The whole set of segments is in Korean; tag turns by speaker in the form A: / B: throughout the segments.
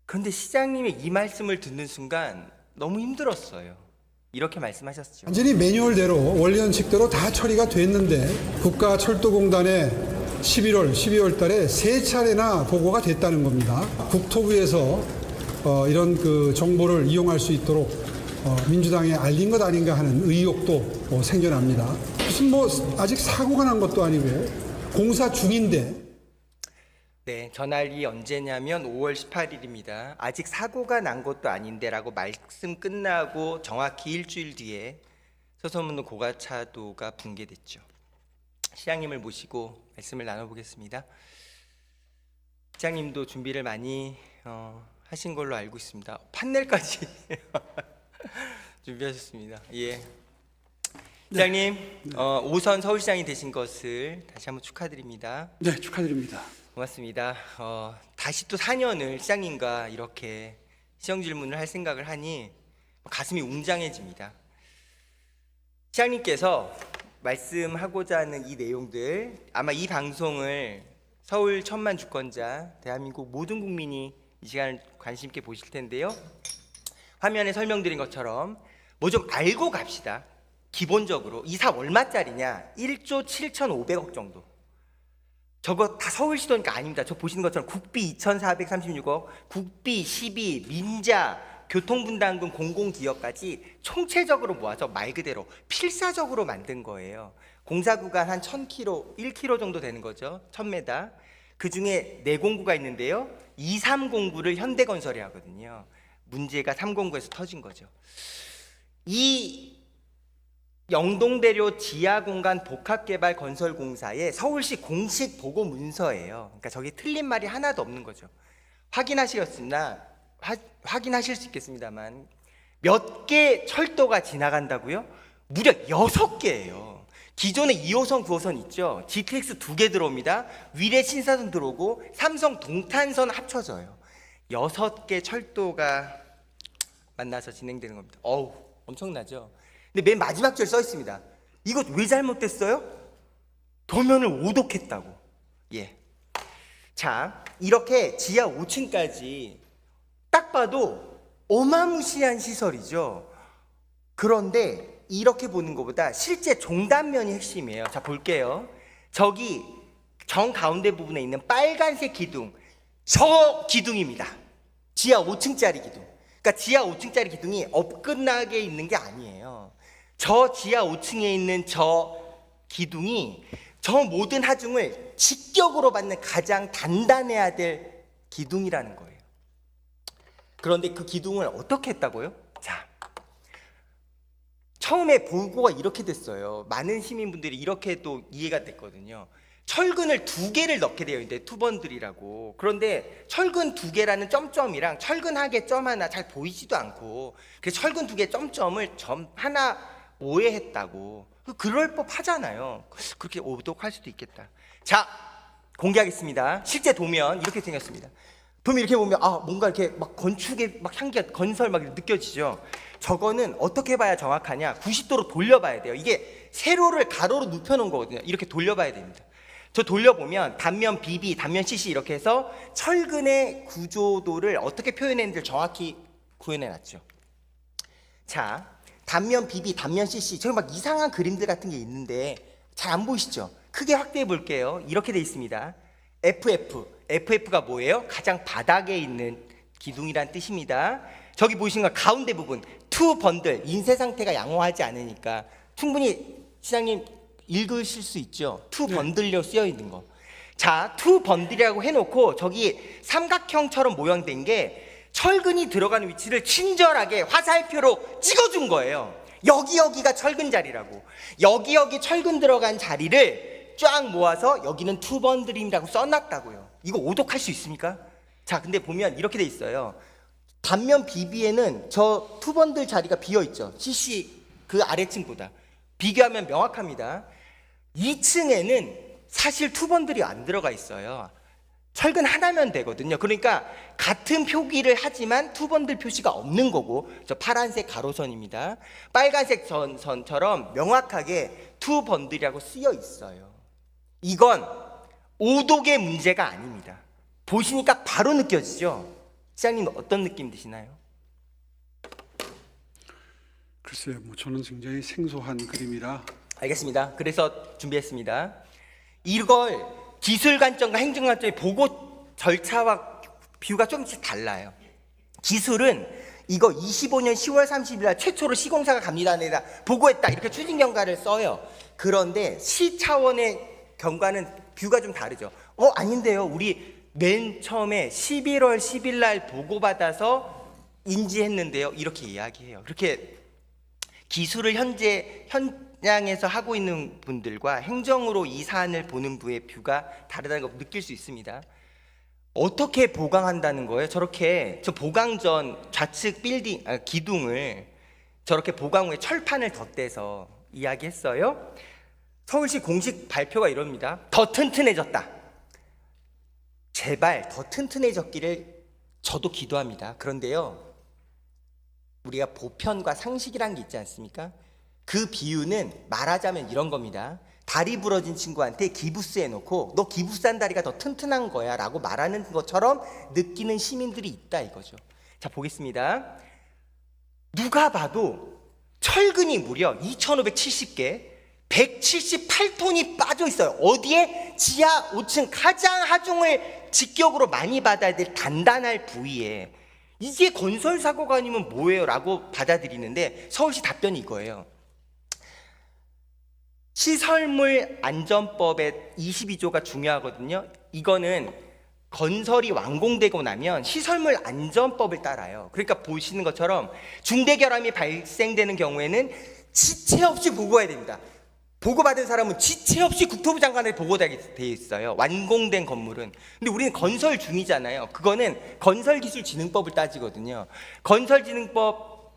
A: 그런데 시장님의 이 말씀을 듣는 순간 너무 힘들었어요. 이렇게 말씀하셨죠.
B: 완전히 매뉴얼대로 원리 원칙대로 다 처리가 됐는데 국가철도공단에 11월, 12월 달에 3차례나 보고가 됐다는 겁니다. 국토부에서 이런 그 정보를 이용할 수 있도록 민주당에 알린 것 아닌가 하는 의혹도 생겨납니다. 무슨 아직 사고가 난 것도 아니고 공사 중인데.
A: 네, 전날이 언제냐면 5월 18일입니다. 아직 사고가 난 것도 아닌데라고 말씀 끝나고 정확히 일주일 뒤에 서서문로 고가차도가 붕괴됐죠. 시장님을 모시고 말씀을 나눠보겠습니다. 시장님도 준비를 많이 하신 걸로 알고 있습니다. 판넬까지 준비하셨습니다. 예. 시장님, 5선 서울시장이 되신 것을 다시 한번 축하드립니다.
C: 네, 축하드립니다.
A: 고맙습니다. 다시 또 4년을 시장님과 이렇게 시정 질문을 할 생각을 하니 가슴이 웅장해집니다. 시장님께서 말씀하고자 하는 이 내용들, 아마 이 방송을 서울 1000만 주권자, 대한민국 모든 국민이 이 시간을 관심 있게 보실 텐데요. 화면에 설명드린 것처럼 뭐 좀 알고 갑시다. 기본적으로 이 사업 얼마짜리냐? 1조 7,500억 정도. 저거 다 서울시도니까 아닙니다. 저 보시는 것처럼 국비 2,436억, 국비 12, 민자, 교통분담금, 공공기여까지 총체적으로 모아서 말 그대로 필사적으로 만든 거예요. 공사구간 한 1,000km, 1km 정도 되는 거죠. 1,000m. 그 중에 4공구가 있는데요. 2, 3공구를 현대건설이 하거든요. 문제가 3공구에서 터진 거죠. 이 영동대로 지하공간 복합개발 건설공사의 서울시 공식 보고 문서예요. 그러니까 저게 틀린 말이 하나도 없는 거죠. 확인하실 수 있겠습니다만 몇 개 철도가 지나간다고요? 무려 6개예요. 기존에 2호선, 9호선 있죠. GTX 2개 들어옵니다. 위례 신사선 들어오고 삼성 동탄선 합쳐져요. 6개 철도가 만나서 진행되는 겁니다. 어우, 엄청나죠? 근데 맨 마지막 줄 써 있습니다. 이거 왜 잘못됐어요? 도면을 오독했다고. 예. 자, 이렇게 지하 5층까지 딱 봐도 어마무시한 시설이죠. 그런데 이렇게 보는 것보다 실제 종단면이 핵심이에요. 자, 볼게요. 저기 정 가운데 부분에 있는 빨간색 기둥, 저 기둥입니다. 지하 5층짜리 기둥. 그러니까 지하 5층짜리 기둥이 엎끝나게 있는 게 아니에요. 저 지하 5층에 있는 저 기둥이 저 모든 하중을 직격으로 받는 가장 단단해야 될 기둥이라는 거예요. 그런데 그 기둥을 어떻게 했다고요? 자, 처음에 보고가 이렇게 됐어요. 많은 시민분들이 이렇게 또 이해가 됐거든요. 철근을 2개를 넣게 되어 있는데 투번들이라고. 그런데 철근 2개라는 점점이랑 철근하게 점 하나 잘 보이지도 않고 그 철근 2개 점점을 점 하나 오해했다고. 그럴 법 하잖아요. 그렇게 오독할 수도 있겠다. 자, 공개하겠습니다. 실제 도면 이렇게 생겼습니다. 도면 이렇게 보면 뭔가 이렇게 막 건축의 막 향기가 건설 막 느껴지죠. 저거는 어떻게 봐야 정확하냐? 90도로 돌려봐야 돼요. 이게 세로를 가로로 눕혀놓은 거거든요. 이렇게 돌려봐야 됩니다. 저 돌려보면 단면 BB, 단면 CC 이렇게 해서 철근의 구조도를 어떻게 표현했는지를 정확히 구현해놨죠. 자, 단면 BB, 단면 CC, 저기 막 이상한 그림들 같은 게 있는데 잘 안 보이시죠? 크게 확대해 볼게요. 이렇게 돼 있습니다. FF가 뭐예요? 가장 바닥에 있는 기둥이란 뜻입니다. 저기 보이시는 거 가운데 부분, 투 번들, 인쇄 상태가 양호하지 않으니까 충분히 시장님 읽으실 수 있죠? 투 번들로 쓰여 있는 거. 자, 투 번들이라고 해놓고 저기 삼각형처럼 모양된 게 철근이 들어가는 위치를 친절하게 화살표로 찍어준 거예요. 여기가 철근 자리라고. 여기 철근 들어간 자리를 쫙 모아서 여기는 투번들이라고 써놨다고요. 이거 오독할 수 있습니까? 자, 근데 보면 이렇게 돼 있어요. 단면 BB에는 저 투번들 자리가 비어있죠. CC 그 아래층보다. 비교하면 명확합니다. 2층에는 사실 투번들이 안 들어가 있어요. 철근 하나면 되거든요. 그러니까 같은 표기를 하지만 투번들 표시가 없는 거고, 저 파란색 가로선입니다. 빨간색 선처럼 명확하게 투번들이라고 쓰여 있어요. 이건 오독의 문제가 아닙니다. 보시니까 바로 느껴지죠? 시장님 어떤 느낌 드시나요?
C: 글쎄요, 뭐 저는 굉장히 생소한 그림이라.
A: 알겠습니다. 그래서 준비했습니다. 이걸 기술 관점과 행정 관점의 보고 절차와 비유가 조금씩 달라요. 기술은 이거 25년 10월 30일 날 최초로 시공사가 감리단에다 보고했다 이렇게 추진 경과를 써요. 그런데 시 차원의 경과는 뷰가 좀 다르죠. 아닌데요. 우리 맨 처음에 11월 10일 날 보고받아서 인지했는데요. 이렇게 이야기해요. 그렇게 기술을 현재 현장에서 하고 있는 분들과 행정으로 이 사안을 보는 부의 뷰가 다르다는 걸 느낄 수 있습니다. 어떻게 보강한다는 거예요? 저렇게 저 보강 전 좌측 기둥을 저렇게 보강 후에 철판을 덧대서 이야기했어요. 서울시 공식 발표가 이럽니다. 더 튼튼해졌다. 제발 더 튼튼해졌기를 저도 기도합니다. 그런데요, 우리가 보편과 상식이란 게 있지 않습니까? 그 비유는 말하자면 이런 겁니다. 다리 부러진 친구한테 기부스 해놓고 너 기부스 한 다리가 더 튼튼한 거야 라고 말하는 것처럼 느끼는 시민들이 있다 이거죠. 자, 보겠습니다. 누가 봐도 철근이 무려 2570개 178톤이 빠져 있어요. 어디에? 지하 5층 가장 하중을 직격으로 많이 받아야 될 단단할 부위에. 이게 건설 사고가 아니면 뭐예요? 라고 받아들이는데 서울시 답변이 이거예요. 시설물 안전법의 22조가 중요하거든요. 이거는 건설이 완공되고 나면 시설물 안전법을 따라요. 그러니까 보시는 것처럼 중대결함이 발생되는 경우에는 지체 없이 보고해야 됩니다. 보고받은 사람은 지체 없이 국토부 장관에 보고되게 돼 있어요. 완공된 건물은. 근데 우리는 건설 중이잖아요. 그거는 건설기술진흥법을 따지거든요. 건설진흥법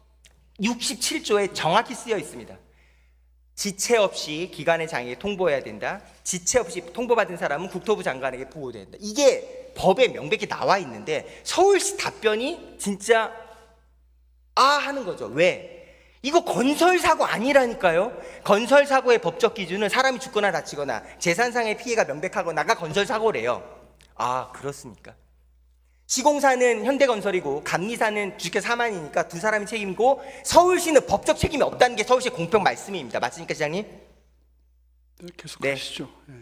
A: 67조에 정확히 쓰여 있습니다. 지체 없이 기관의 장에게 통보해야 된다. 지체 없이 통보받은 사람은 국토부 장관에게 보고돼야 된다. 이게 법에 명백히 나와 있는데 서울시 답변이 진짜 하는 거죠. 왜? 이거 건설사고 아니라니까요. 건설사고의 법적 기준은 사람이 죽거나 다치거나 재산상의 피해가 명백하거나가 건설사고래요. 그렇습니까? 시공사는 현대건설이고 감리사는 주식회 사만이니까 두 사람이 책임이고 서울시는 법적 책임이 없다는 게 서울시의 공평 말씀입니다. 맞습니까, 시장님?
C: 네, 계속하시죠. 네.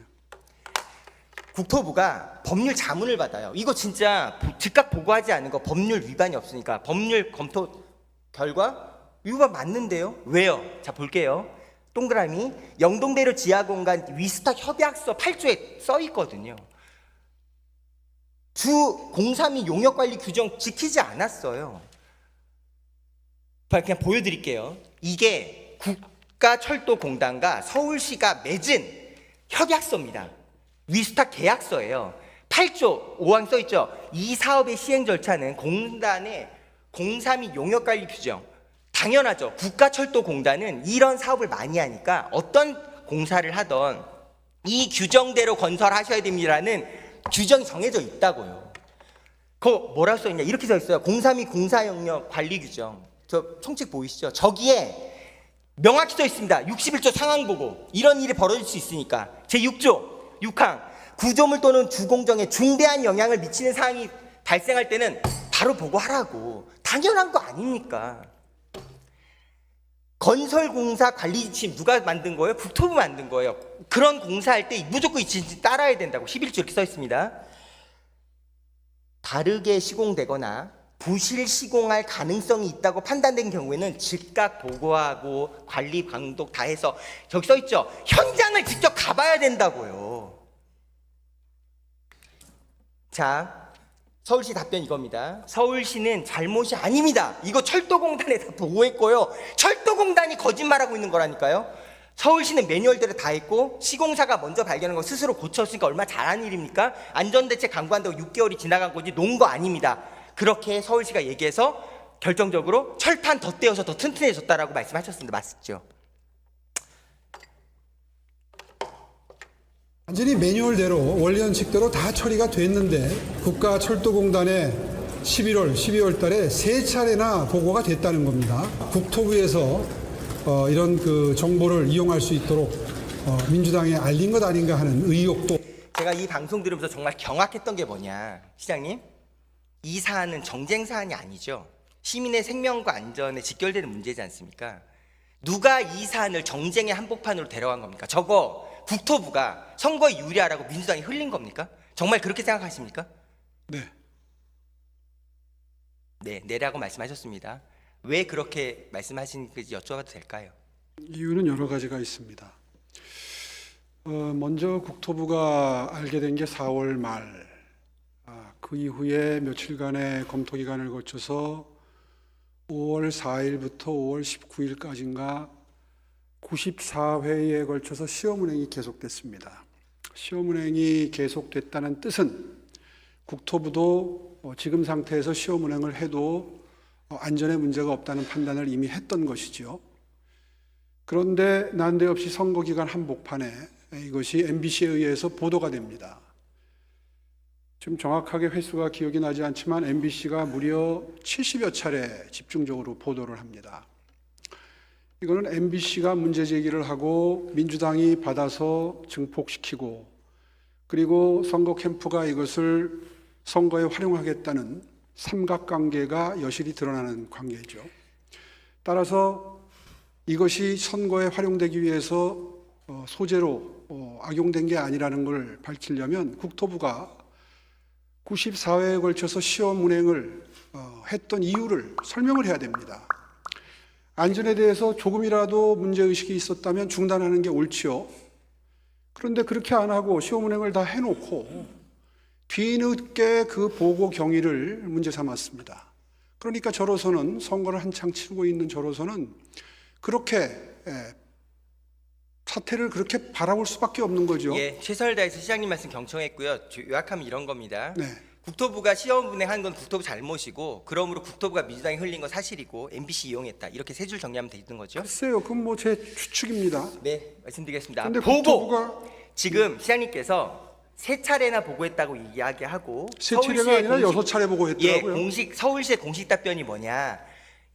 A: 국토부가 법률 자문을 받아요. 이거 진짜 즉각 보고하지 않은 거 법률 위반이 없으니까 법률 검토 결과 위반 맞는데요? 왜요? 자, 볼게요. 동그라미 영동대로 지하공간 위스탁 협약서 8조에 써 있거든요. 주 032 용역관리 규정 지키지 않았어요. 그냥 보여드릴게요. 이게 국가철도공단과 서울시가 맺은 협약서입니다. 위스탁 계약서예요. 8조 5항 써있죠. 이 사업의 시행 절차는 공단의 032 용역관리 규정. 당연하죠. 국가철도공단은 이런 사업을 많이 하니까 어떤 공사를 하던 이 규정대로 건설하셔야 됩니다라는 규정이 정해져 있다고요. 그거 뭐라고 써있냐? 이렇게 써있어요. 032 공사영역 관리 규정. 저 총칙 보이시죠? 저기에 명확히 써있습니다. 61조 상황보고. 이런 일이 벌어질 수 있으니까. 제6조 6항 구조물 또는 주공정에 중대한 영향을 미치는 사항이 발생할 때는 바로 보고하라고. 당연한 거 아닙니까? 건설공사 관리 지침 누가 만든 거예요? 국토부 만든 거예요. 그런 공사할 때 무조건 이 지침 따라야 된다고 11조 이렇게 써 있습니다. 다르게 시공되거나 부실 시공할 가능성이 있다고 판단된 경우에는 즉각 보고하고 관리 감독 다 해서 저기 써 있죠. 현장을 직접 가봐야 된다고요. 자, 서울시 답변 이겁니다. 서울시는 잘못이 아닙니다. 이거 철도공단에 다 보고했고요. 철도공단이 거짓말하고 있는 거라니까요. 서울시는 매뉴얼대로 다 했고 시공사가 먼저 발견한 거 스스로 고쳤으니까 얼마나 잘한 일입니까? 안전대책 강구한다고 6개월이 지나간 거지 논 거 아닙니다. 그렇게 서울시가 얘기해서 결정적으로 철판 덧대어서 더 튼튼해졌다라고 말씀하셨습니다. 맞죠?
B: 완전히 매뉴얼대로 원리 원칙대로 다 처리가 됐는데 국가철도공단에 11월, 12월 달에 3차례나 보고가 됐다는 겁니다. 국토부에서 이런 그 정보를 이용할 수 있도록 민주당에 알린 것 아닌가 하는 의혹도.
A: 제가 이 방송 들으면서 정말 경악했던 게 뭐냐, 시장님? 이 사안은 정쟁 사안이 아니죠. 시민의 생명과 안전에 직결되는 문제지 않습니까? 누가 이 사안을 정쟁의 한복판으로 데려간 겁니까? 저거 국토부가 선거에 유리하라고 민주당이 흘린 겁니까? 정말 그렇게 생각하십니까?
C: 네.
A: 네, 네라고 말씀하셨습니다. 왜 그렇게 말씀하시는지 여쭤봐도 될까요?
C: 이유는 여러 가지가 있습니다. 먼저 국토부가 알게 된 게 4월 말. 그 이후에 며칠간의 검토 기간을 거쳐서 5월 4일부터 5월 19일까지인가 94회에 걸쳐서 시험운행이 계속됐습니다. 시험운행이 계속됐다는 뜻은 국토부도 지금 상태에서 시험운행을 해도 안전에 문제가 없다는 판단을 이미 했던 것이죠. 그런데 난데없이 선거기간 한복판에 이것이 MBC에 의해서 보도가 됩니다. 지금 정확하게 횟수가 기억이 나지 않지만 MBC가 무려 70여 차례 집중적으로 보도를 합니다. 이거는 MBC가 문제 제기를 하고 민주당이 받아서 증폭시키고 그리고 선거 캠프가 이것을 선거에 활용하겠다는 삼각관계가 여실히 드러나는 관계죠. 따라서 이것이 선거에 활용되기 위해서 소재로 악용된 게 아니라는 걸 밝히려면 국토부가 94회에 걸쳐서 시험 운행을 했던 이유를 설명을 해야 됩니다. 안전에 대해서 조금이라도 문제의식이 있었다면 중단하는 게 옳지요. 그런데 그렇게 안 하고 시험 운행을 다 해놓고 뒤늦게 그 보고 경위를 문제 삼았습니다. 그러니까 저로서는 선거를 한창 치르고 있는 저로서는 그렇게 사태를 그렇게 바라볼 수밖에 없는 거죠.
A: 예, 최선을 다해서 시장님 말씀 경청했고요. 요약하면 이런 겁니다.
C: 네.
A: 국토부가 시험 운행한 건 국토부 잘못이고 그러므로 국토부가 민주당이 흘린 건 사실이고 MBC 이용했다. 이렇게 세 줄 정리하면 되는 거죠.
C: 글쎄요, 그건 뭐 제 추측입니다.
A: 네, 말씀드리겠습니다.
C: 근데
A: 보고!
C: 국토부가
A: 지금 시장님께서 세 차례나 보고했다고 이야기하고
C: 세 차례가 아니라 6차례 보고
A: 예,
C: 했더라고요.
A: 서울시의 공식 답변이 뭐냐?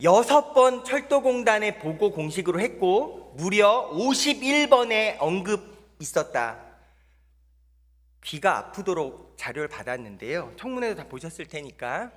A: 6번 철도공단의 보고 공식으로 했고 무려 51번의 언급 있었다. 귀가 아프도록 자료를 받았는데요. 청문회도 다 보셨을 테니까